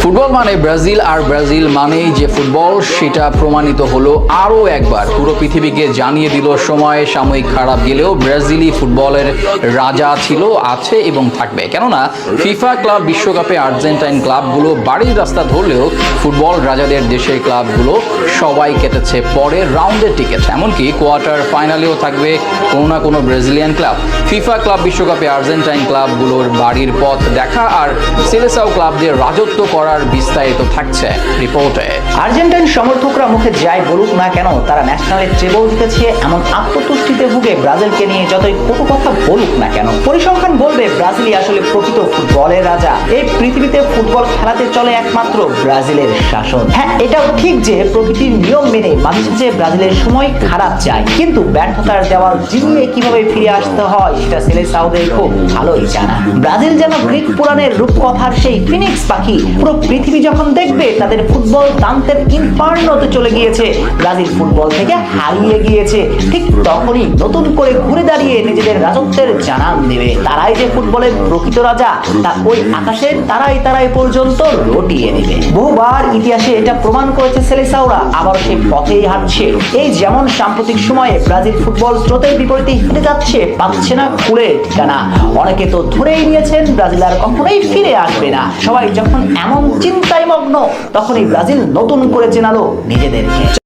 Football মানে Brazil, আর Brazil মানেই যে ফুটবল সেটা প্রমাণিত হলো আরও একবার। পুরো পৃথিবীকে জানিয়ে দিল সময় সাময়িক খারাপ গেলেও ব্রাজিলই ফুটবলের রাজা ছিল, আছে এবং থাকবে। কেননা ফিফা ক্লাব বিশ্বকাপে আর্জেন্টাইন ক্লাবগুলো বাড়ির রাস্তা ধরলেও ফুটবল রাজাদের দেশের ক্লাবগুলো সবাই কেটেছে পরের রাউন্ডের টিকিট। এমনকি কোয়ার্টার ফাইনালেও থাকবে কোনো না কোনো ব্রাজিলিয়ান ক্লাব। ফিফা ক্লাব বিশ্বকাপে আর্জেন্টাইন ক্লাবগুলোর বাড়ির পথ দেখা আর সেলেসাও ক্লাবদের রাজত্ব করার বিস্তারিত থাকছে রিপোর্টে। আর্জেন্টাইন সমর্থকরা মুখে যাই বলুক না কেন, তারা ন্যাশনালের ট্রেবল জিতেছে এমন আত্মতুষ্টিতে ভুগে ব্রাজিলকে নিয়ে যতই কটু কথা বলুক না কেন, পরিসংখ্যান বলবে ব্রাজিলই আসলে প্রকৃত ফুটবলের রাজা। এই পৃথিবীতে ফুটবল খেলাতে চলে একমাত্র ব্রাজিলের শাসন। হ্যাঁ, এটাও ঠিক যে প্রকৃতির নিয়ম মেনে মাঝে সাঝে ব্রাজিলের সময় খারাপ যায়, কিন্তু ব্যর্থতার দেওয়াল জিনিয়ে কিভাবে ফিরে আসতে হয় সেটা সেলেসাওদের খুব ভালোই জানা। ব্রাজিল যেন গ্রিক পুরাণের রূপকথার সেই ফিনিক্স পাখি। পুরো পৃথিবী যখন দেখবে তাদের ফুটবল দান্তের ইনফার্নোতে চলে গিয়েছে, ব্রাজিল ফুটবল থেকে হারিয়ে গিয়েছে, ঠিক তখনই নতুন করে ঘুরে দাঁড়িয়ে নিজেদের রাজত্বের জানান দেবে। তারাই যে ফুটবলের প্রকৃত রাজা তা ওই আকাশের তারাই পর্যন্ত রটিয়ে নেবে। বহুবার ইতিহাসে এটা প্রমাণ করেছে সেলেসাওরা, আবার সেই পথেই হাঁটছে। এই যেমন সাম্প্রতিক সময়ে ব্রাজিল ফুটবল স্রোতের বিপরীতে হেঁটে যাচ্ছে, পাচ্ছে না কুলের ঠিকানা। অনেকে তো ধরেই নিয়েছেন ব্রাজিল আর কখনোই ফিরে আসবে না। সবাই যখন এমন চিন্তায় মগ্ন, তখনই ব্রাজিল নতুন করে চেনালো নিজেদেরকে।